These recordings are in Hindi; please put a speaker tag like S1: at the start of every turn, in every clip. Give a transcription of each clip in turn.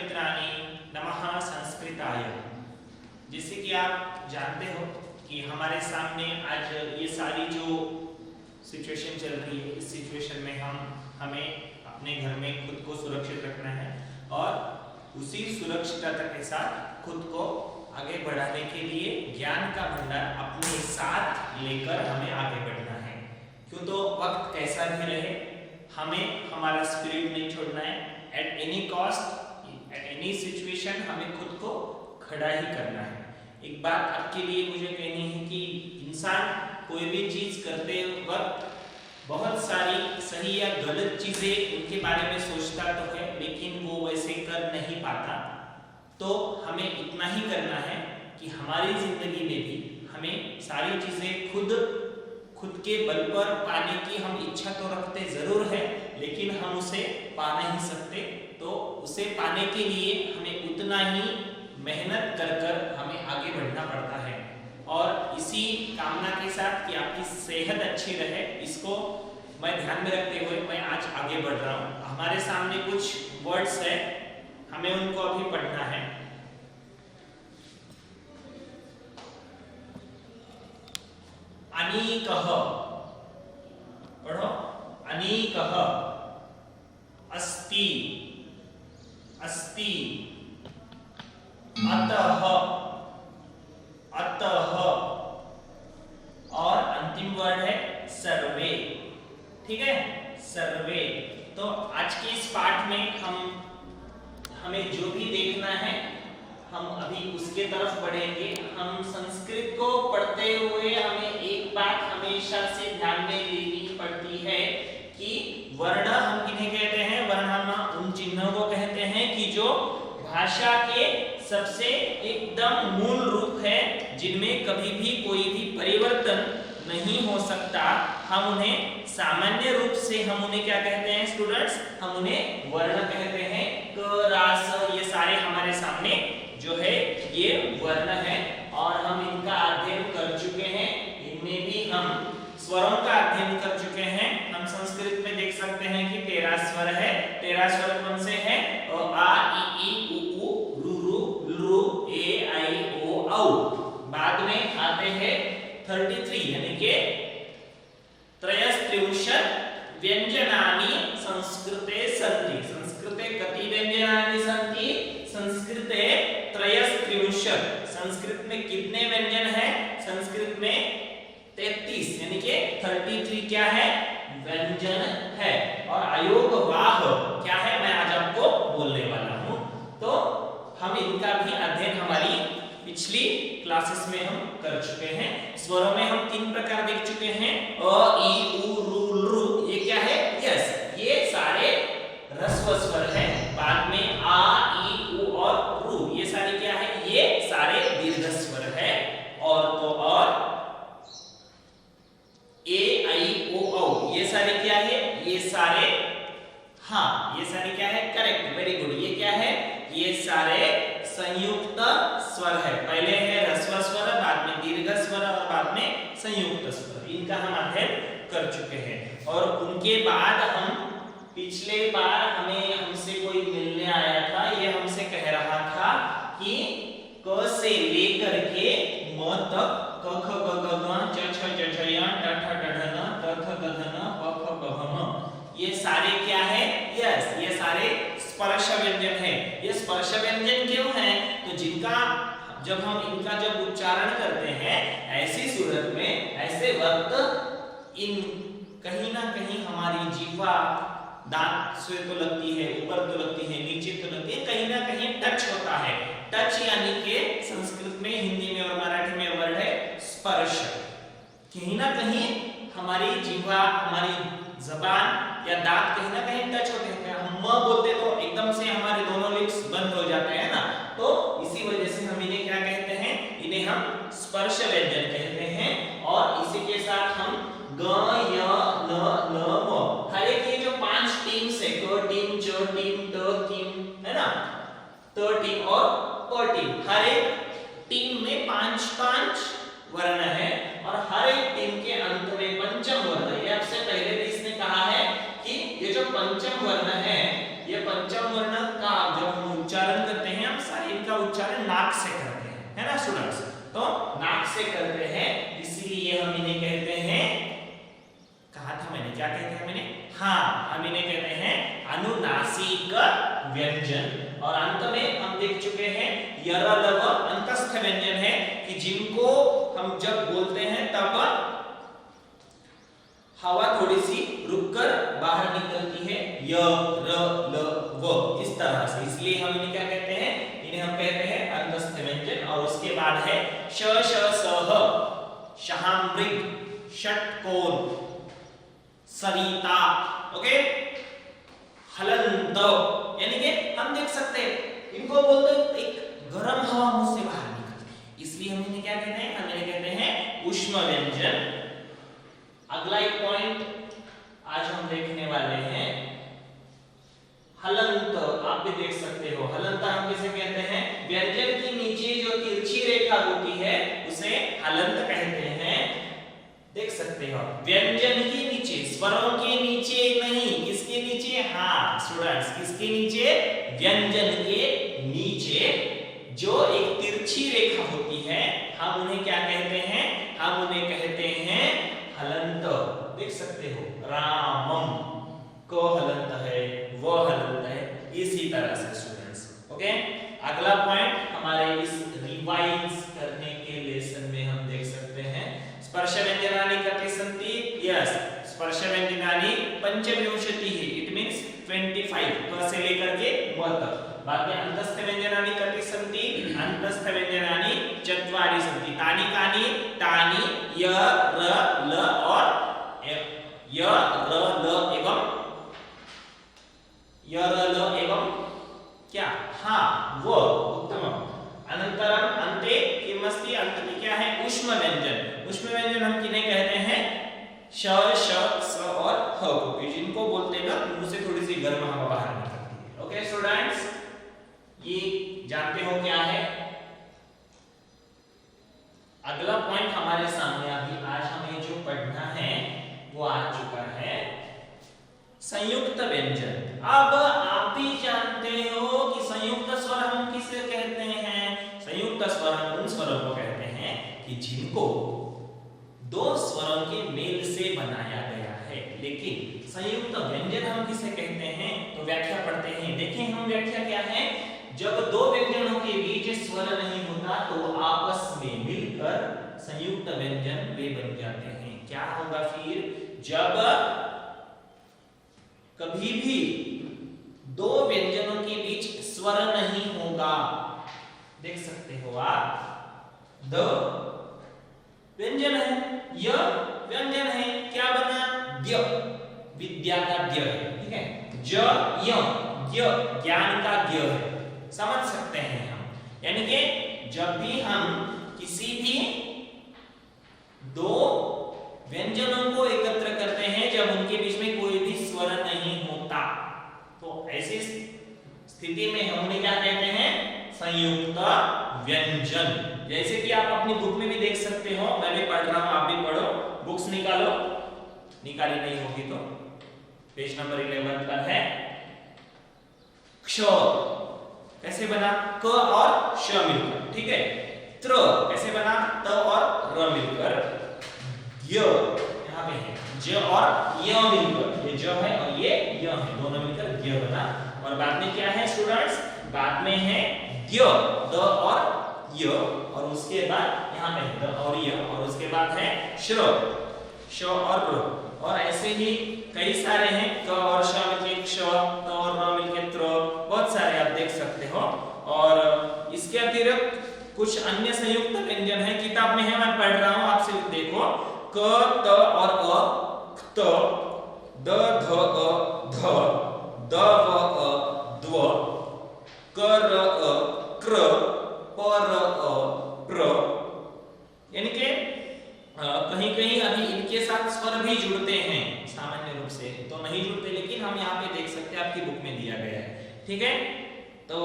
S1: मित्राणि नमः संस्कृताय। जैसे कि आप जानते हो कि हमारे सामने आज ये सारी जो सिचुएशन चल रही है, इस सिचुएशन में हमें अपने घर में खुद को सुरक्षित रखना है और उसी सुरक्षितता के साथ खुद को आगे बढ़ाने के लिए ज्ञान का भंडार अपने साथ लेकर हमें आगे बढ़ना है। क्यों तो वक्त कैसा भी रहे, हमें हमारा स्पिरिट नहीं छोड़ना है। At any cost, at any situation हमें खुद को खड़ा ही करना है। एक बात आपके लिए मुझे कहनी है कि इंसान कोई भी चीज करते वक्त बहुत सारी सही या गलत चीजें उनके बारे में सोचता तो है, लेकिन वो वैसे कर नहीं पाता। तो हमें इतना ही करना है कि हमारी जिंदगी में भी हमें सारी चीजें खुद के बल पर पाने की हम इच्छा तो रखते जरूर है, लेकिन हम उसे पा नहीं सकते। तो उसे पाने के लिए हमें उतना ही मेहनत कर हमें आगे बढ़ना पड़ता है। और इसी कामना के साथ कि आपकी सेहत अच्छी रहे, इसको मैं ध्यान में रखते हुए मैं आज आगे बढ़ रहा हूँ। हमारे सामने कुछ वर्ड्स है, हमें उनको अभी पढ़ना है। अनीकः, पढ़ो। अनीकः, अस्ति, अस्ति, अतः, अतः, और अंतिम वर्ड है सर्वे। ठीक है, सर्वे। तो आज के इस पाठ में हमें जो भी देखना है हम अभी उसके तरफ बढ़ेंगे। हम संस्कृत को पढ़ते हुए हमें एक बात हमेशा से ध्यान में लेनी पड़ती है कि वर्ण हम किन्हें कहते हैं? वर्ण हम उन चिन्हों को कहते हैं कि जो भाषा के सबसे एकदम मूल रूप है, जिनमें कभी भी कोई भी परिवर्तन नहीं हो सकता। हम उन्हें सामान्य रूप से हम उन्हें क्या कहते हैं स्टूडेंट्स? हम उन्हें वर्ण कहते हैं। क, रा, स, ये सारे हमारे सामने जो है ये वर्ण है और हम इनका अध्ययन कर चुके हैं। इनमें भी हम स्वरों का अध्ययन कर चुके हैं। हम संस्कृत में देख सकते हैं कि 13 स्वर है। 13 स्वर कौन से हैं? आ, ई, उ, रु, लु, ए, आई, ओ, औ। बाद में आते हैं 33 यानी कि त्रयस्त्रिंशत् व्यंजनानि संस्कृते सन्ति। संस्कृते कति व्यंजनानि सन्ति? संस्कृते त्रयस्त्रिंशत्। संस्कृत में कितने व्यंजन हैं? संस्कृत में 33 यानी कि 33 क्या है? व्यंजन है। और अयोगवाह क्या है? मैं आज आपको बोलने वाला हूं। तो हम इनका भी अध्ययन हमारी पिछली क्लासेस में हम कर चुके हैं। स्वरों में हम 3 प्रकार देख चुके हैं। अ, ई, उ, रु। ये क्या है? यस, ये सारे ह्रस्व स्वर हैं। बाद में आ, ई, उ और रु, ये सारे क्या है? ये सारे दीर्घ स्वर है। और तो और ए, आई, ओ, औ, ये सारे क्या है? ये सारे, हाँ, ये सारे क्या है? Correct, very good. ये क्या है? ये सारे संयुक्त स्वर है। पहले है ह्रस्व स्वर, बाद में दीर्घ स्वर और बाद में संयुक्त स्वर। इनका हम अध्ययन कर चुके हैं। और उनके बाद हम पिछले बार हमसे कोई मिलने आया था, ये हमसे कह रहा था कि क से लेकर के म तक क, ख, ग, घ, ङ, च, छ, ज, झ, य, ट, ठ, ड, ढ, न, त, थ, द, ध, न, प, फ, ग, घ, म, ये सारे क्या है? यस, ये सारे स्पर्श व्यंजन है। ये स्पर्श व्यंजन क्यों है? तो जब हम इनका उच्चारण करते हैं ऐसी सूरत में, ऐसे वक्त इन कहीं ना कहीं हमारी जीवा दांत से तो लगती है, ऊपर तो लगती है, नीचे तो लगती है, कहीं ना कहीं टच होता है। टच यानी कि संस्कृत में, हिंदी में और मराठी में वर्ड है स्पर्श। कहीं ना कहीं हमारी जीवा, हमारी जबान या दांत कहीं ना कहीं टच होते हैं। हम म बोलते तो एकदम से हमारे दोनों लिप्स बंद हो जाते हैं ना, तो इसी वजह से हम इन्हें क्या कहते हैं? इन्हें हम स्पर्श व्यंजन कहते हैं। और इसी के साथ हम ग, य, न, म, हर एक ये जो 5 टीम्स है, क टीम, च टीम, ट टीम, है ना, त टीम और प टीम, हर एक टीम में 5-5 वर्ण है और हर एक टीम के अंत में पंचम वर्ण है। ये आपसे पहले भी इसने कहा है कि ये जो पंचम वर्ण है ये पंचम वर्ण का जब हम उच्चारण करते हैं हम सारे इनका उच्चारण नाक से करते हैं, है ना स्टूडेंट्स। तो नाक से करते हैं इसीलिए हम इन्हें कहते हैं, कहा था मैंने, क्या कहते हैं मैंने, हाँ हम इन्हें कहते हैं अनुनासिक व्यंजन। और अंत में हम देख चुके हैं यर लव अंतस्थ व्यंजन है कि जिनको हम जब बोलते हैं तब हवा थोड़ी सी रुककर बाहर निकलती है, य र ल व इस तरह से, इसलिए हम इन्हें क्या कहते हैं, इन्हें हम कहते हैं अंतस्थ व्यंजन। और उसके बाद है श श सह, शहामृग, षटकोण, सरिता, ओके, हलंत, यानी कि हम देख सकते हैं इनको बोलते हैं एक गर्म हवा मुंह से बाहर निकलती, इसलिए हम इन्हें क्या कहते हैं, हम इन्हें कहते हैं ऊष्म व्यंजन। अगला एक पॉइंट आज हम देखने वाले हैं हलंत, आप भी देख सकते हो हलंत हम किसे कहते हैं, व्यंजन की नीचे जो तिरछी रेखा होती है उसे हलंत कहते हैं। देख सकते हो व्यंजन के नीचे, स्वरों के नीचे नहीं, किसके नीचे, हाँ स्टूडेंट्स किसके नीचे, व्यंजन के नीचे जो एक तिरछी रेखा होती है हम उन्हें क्या कहते हैं, हम उन्हें कहते हैं हलंत। देख सकते हो रामम को हलंत है, वो हलंत है, इसी तरह से स्टूडेंट्स, ओके। अगला पॉइंट हमारे इस रिवाइज करने के लेसन में हम देख सकते हैं स्पर्श व्यंजनानि कति सन्ति, यस स्पर्श व्यंजनानि पंचविंशतिः, इट मींस 25 क से लेकर के म तक। बाद में अंतस्थ व्यंजनानि कति सन्ति, अंतस्थ व्यंजनानि चत्वारि सन्ति, तानि कानि, तानि य र ल और य र ल एवं य र ल एवं क्या, हाँ वो उत्तमम। अनंतरम अन्ते किमस्ति, अंत में क्या है, ऊष्म व्यंजन। ऊष्म व्यंजन हम किन्हें कहते हैं, श श स और ह को, जिनको बोलते हैं ना मुंह से थोड़ी सी गर्म हवा बाहर निकलती है, ओके स्टूडेंट्स। ये जानते हो क्या है। अगला पॉइंट हमारे सामने अभी आज हमें जो पढ़ना है वो आ चुका है संयुक्त व्यंजन। अब आप भी जानते हो कि संयुक्त स्वर हम किसे कहते हैं, संयुक्त स्वर हम उन स्वरों को कहते हैं कि जिनको दो स्वरों के मेल से बनाया गया है। लेकिन संयुक्त व्यंजन हम किसे कहते हैं, तो व्याख्या पढ़ते हैं। देखें हम व्याख्या क्या है, जब दो व्यंजनों के बीच स्वर नहीं होता तो आपस में मिलकर संयुक्त व्यंजन वे बन जाते हैं। क्या होगा फिर, जब कभी भी दो व्यंजनों के बीच स्वर नहीं होगा, देख सकते हो आप, द व्यंजन है, य व्यंजन है, क्या बना, द्य, विद्या का द्य है, ठीक है, ज य, य ज्ञान का द्य है, समझ सकते हैं हम। यानी कि जब भी हम किसी भी दो व्यंजनों को एकत्र करते हैं, जब उनके बीच में कोई भी स्वर नहीं होता, तो ऐसी स्थिति में हम उन्हें क्या कहते हैं, संयुक्त व्यंजन। जैसे कि आप अपनी बुक में भी देख सकते हो, मैं भी पढ़ रहा हूं, आप भी पढ़ो, बुक्स निकालो, निकाली नहीं होगी तो पेज नंबर 11 पर है। क्ष कैसे बना, क और श मिलकर, ठीक है। त्र कैसे बना, त और र मिलकर। य यहाँ पे है, ज और य मिलकर, ये ज है और ये य है, दोनों मिलकर य बना। और बाद में क्या है स्टूडेंट्स, बाद में है द्य, द और य, और उसके बाद यहाँ पे द और य, और उसके बाद है श्र, श और र। और ऐसे ही कई सारे हैं, क और श मिलके क्ष, त और र मिलके त्र, बहुत सारे आप देख सकते हो। और इसके अतिरिक्त कुछ अन्य संयुक्त व्यंजन है, किताब में है, मैं पढ़ रहा हूं, आप सिर्फ देखो। क, त और अ, क्त, द, ध, अ, ध, द, व, अ, द्व, क, र, अ, क्र, प, र, अ, प्र। यानी कि कहीं कहीं अभी इनके साथ स्वर भी जुड़ते हैं, सामान्य रूप से तो नहीं जुड़ते, लेकिन हम यहाँ पे देख सकते हैं, आपकी बुक में दिया गया है, ठीक है। तो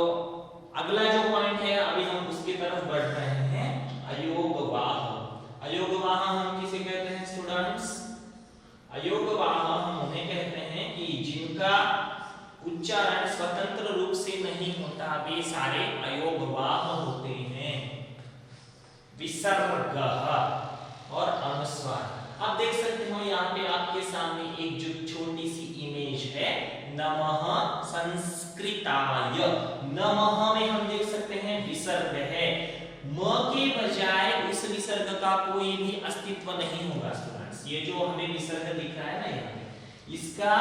S1: अगला जो पॉइंट है अभी हम उसकी तरफ बढ़ रहे हैं, अयोगवाह। अयोगवाह हम किसे कहते हैं स्टूडेंट्स, अयोगवाह हम उन्हें कहते हैं कि जिनका उच्चारण स्वतंत्र रूप से नहीं होता, वे सारे अयोगवाह होते हैं। विसर्ग और अनुस्वार। आप देख सकते हो यहाँ पे आपके सामने एक जो छोटी सी इमेज है, नमः संस्कृताय। नमः में हम देख सकते हैं विसर्ग है, म के बजाय उस विसर्ग का कोई भी अस्तित्व नहीं होगा स्टूडेंट्स। ये जो हमें विसर्ग दिख रहा है ना यहाँ पे, इसका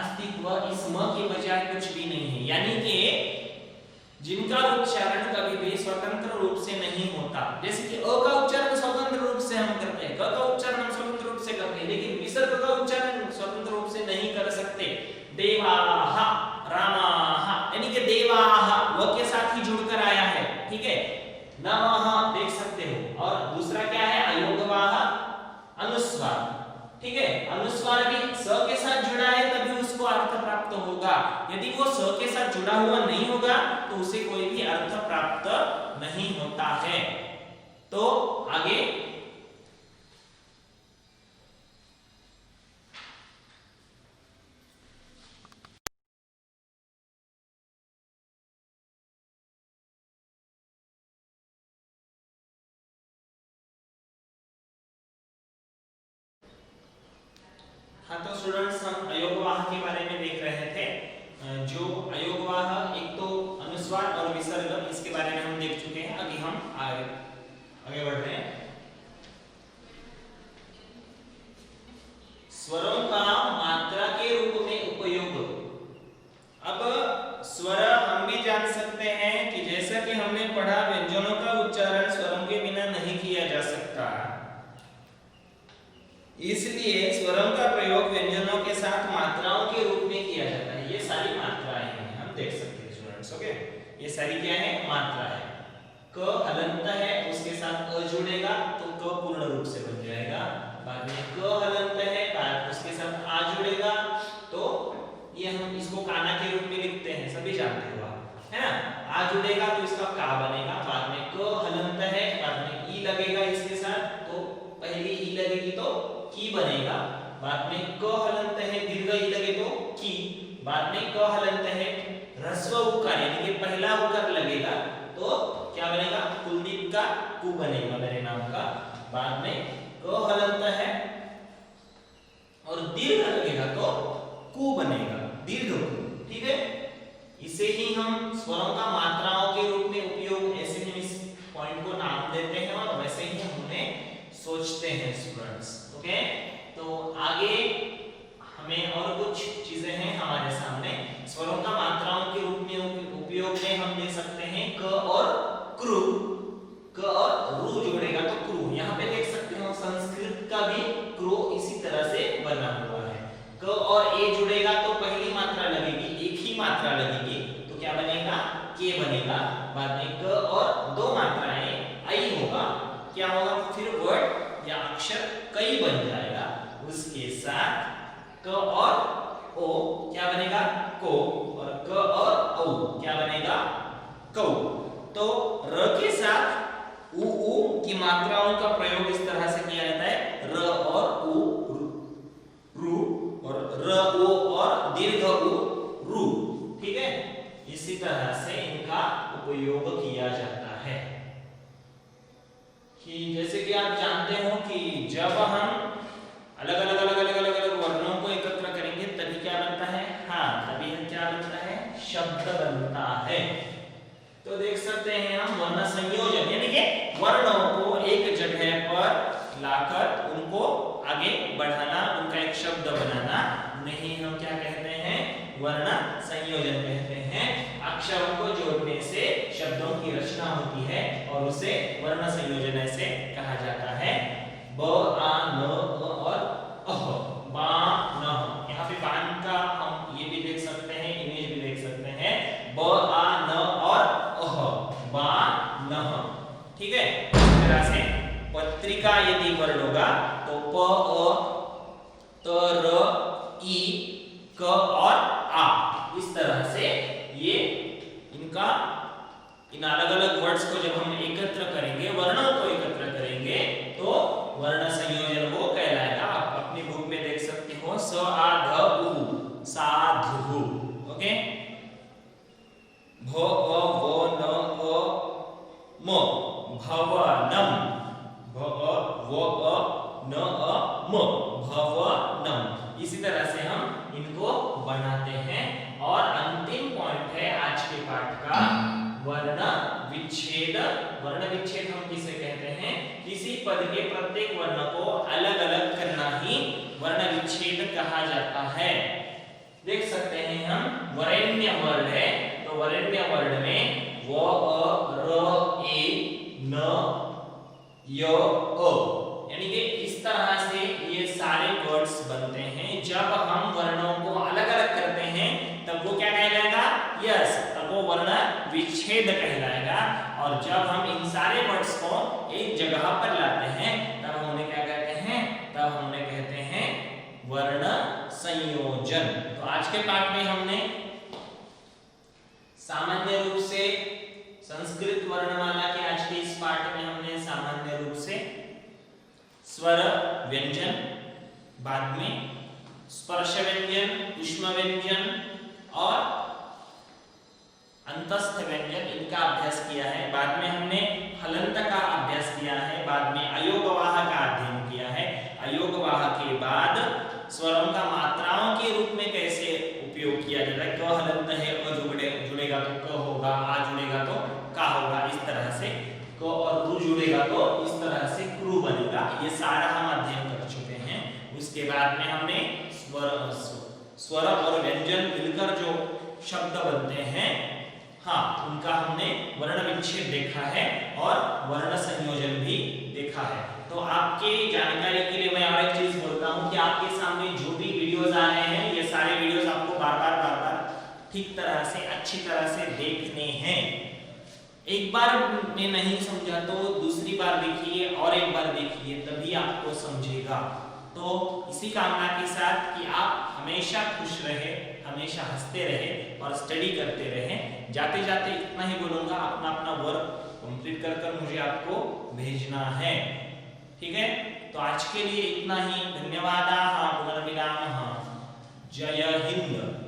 S1: अस्तित्व इस म के बजाय कुछ भी नहीं है, यानी कि जिनका उच्चारण कभी भी स्वतंत्र रूप से नहीं होता। जैसे कि अ का उच्चारण स्वतंत्र रूप से हम करते हैं, क का उच्चारण हम स्वतंत्र रूप से करते हैं, लेकिन विसर्ग का उच्चारण स्वतंत्र रूप से नहीं कर सकते। देवाः, रामाः, यानी कि देवाः व के साथ ही जुड़कर आया है, ठीक है। नमः देख सकते हो, और दूसरा क्या है, अयोगवाह अनुस्वार, ठीक है। अनुस्वार भी स के साथ जुड़ा है तभी उसको अर्थ प्राप्त होगा, यदि वो स के साथ जुड़ा हुआ नहीं होगा तो उसे कोई भी अर्थ प्राप्त नहीं होता है। तो आगे हाँ, तो स्टूडेंट्स हम अयोगवाह के बारे में देख रहे थे। जो अयोगवाह, एक तो अनुस्वार और विसर्ग, इसके बारे में हम देख चुके हैं। अभी हम आगे बढ़ रहे हैं। स्वरों का मात्रा के रूप में उपयोग। अब स्वर हम भी जान सकते हैं कि जैसा कि हमने पढ़ा, व्यंजनों का उच्चारण स्वरों के बिना नहीं किया जा सकता, इसलिए स्वरों का प्रयोग व्यंजनों के साथ मात्राओं के रूप में किया जाता है। ये सारी मात्राएं हैं, हम देख सकते हैं स्टूडेंट्स, ओके। ये सारी क्या है, मात्रा है। क हलंत है, उसके साथ अ जुड़ेगा तो क पूर्ण रूप से बन जाएगा। बाद में क हलंत है, बाद उसके साथ आ जुड़ेगा तो ये हम इसको काना के रूप में लिखते हैं, सभी जानते हो आप, है ना। आ जुड़ेगा तो इसका का बनेगा। बाद में क हलंत है, बाद में ई लगेगा इसके साथ, तो पहली ई लगेगी तो की बनेगा। बाद में क हलंत है, दीर्घ ई लगे तो की। बाद में क हलंत है, ह्रस्व उकार यानी कि पहला उकार लगेगा तो क्या बनेगा, कुलदीप का कु बनेगा, मेरे नाम का। बाद में क हलंत है और दीर्घ लगेगा तो कु बनेगा, दीर्घ कु, ठीक है। इसे ही हम स्वरों का मात्राओं के रूप में उपयोग, ऐसे हम इस पॉइंट को नाम देते हैं और वैसे ही हम उन्हें सोचते हैं स्टूडेंट्स, ओके। तो आगे हमें और कुछ चीजें हैं हमारे सामने। स्वरों का मात्राओं के रूप में उपयोग में हम देख सकते हैं क और क्रू। क और रू जोड़ेगा तो क्रू। यहाँ पे देख सकते हो संस्कृत का भी क्रू इसी तरह से बना हुआ है। क और ए जुड़ेगा तो पहली मात्रा लगेगी, एक ही मात्रा लगेगी तो क्या बनेगा, के बनेगा। बाद में क और दो मात्राएं आई होगा, क्या होगा, फिर वर्ड या अक्षर कई बन जाएगा। उसके साथ क और ओ क्या बनेगा, को, और क और औ क्या बनेगा, कौ। तो र के साथ उ की मात्राओं का प्रयोग इस तरह से किया जाता है, र और उ रु, और र ओ और दीर्घ उ रु, ठीक है। इसी तरह से इनका उपयोग किया जाता है। कि जैसे कि आप जानते हो कि जब हम अलग अलग वर्णों को एकत्र करेंगे तभी क्या बनता है, हाँ तभी क्या बनता है, शब्द बनता है। तो देख सकते हैं हम वर्ण संयोजन, यानी कि वर्णों को एक जगह पर लाकर उनको आगे बढ़ाना, उनका एक शब्द बनाना, नहीं हम क्या कहते हैं, वर्ण संयोजन कहते हैं। अक्षरों को जोड़ने से शब्दों की रचना होती है और उसे वर्ण संयोजन ऐसे कहा जाता है। ब आ न और अह, बा न। यहाँ पे बान का हम ये भी देख सकते हैं, इमेज भी देख सकते हैं, ब आ न और अह, बा न, ठीक है। इस तरह से पत्रिका यदि वर्ण होगा तो प अ त र ई क और आ, इस तरह से ये इनका इन अलग अलग वर्ड्स को जब हम एकत्र करेंगे, वर्णों को एकत्र करेंगे तो वर्ण संयोजन वो कहलाएगा। आप अपनी बुक में देख सकते हो स आ ध उ, साधु, ओके। वर्ण विच्छेद हम किसे कहते हैं? किसी पद के प्रत्येक वर्ण को अलग अलग करना ही वर्ण विच्छेद कहा जाता है। देख सकते हैं हम वरेण्य वर्ण है, तो वरेण्य वर्ण में व र ए न य अ, यानी कि इस तरह से ये सारे वर्ड्स बनते हैं। जब हम वर्णों को अलग अलग करते हैं तब वो क्या कहलाएगा? यस, तब वो वर्ण विच्छेद कहलाएगा। और जब हम इन सारे वर्ड्स को एक जगह पर लाते हैं तब हम उन्हें क्या कहते हैं? तब हम उन्हें कहते हैं वर्ण संयोजन। तो आज के पाठ में हमने सामान्य रूप से संस्कृत वर्णमाला के आज के इस पाठ में हमने सामान्य रूप से स्वर व्यंजन, बाद में स्पर्श व्यंजन, ऊष्म व्यंजन और अंतस्थ व्यंजन, इनका अभ्यास किया है। बाद में हमने हलंत का अभ्यास किया है, बाद में अयोगवाह का अध्ययन किया है। अयोगवाह के बाद स्वरों का मात्राओं के रूप में कैसे उपयोग किया जाता है। क हलंत है, अ जुड़ेगा तो क होगा, आ जुड़ेगा तो का होगा, इस तरह से क और रु जुड़ेगा तो इस तरह से क्रू बनेगा। ये सारा हम अध्ययन कर चुके हैं। उसके बाद में हमने स्वर और व्यंजन मिलकर जो शब्द बनते हैं, हाँ, उनका हमने वर्ण विच्छेद देखा है और वर्ण संयोजन भी देखा है। तो आपके जानकारी के लिए मैं और एक चीज बोलता हूँ कि आपके सामने जो भी वीडियोस आ रहे हैं, ये सारे वीडियोस आपको बार बार ठीक तरह से, अच्छी तरह से देखने हैं। एक बार में नहीं समझा तो दूसरी बार देखिए और एक बार देखिए, तभी आपको समझेगा। तो इसी कामना के साथ कि आप हमेशा खुश रहे, हमेशा हंसते रहे और स्टडी करते रहे। जाते जाते इतना ही बोलूंगा, अपना अपना वर्क कंप्लीट कर मुझे आपको भेजना है, ठीक है। तो आज के लिए इतना ही, धन्यवाद। पुनर्मिलामः। जय हिंद।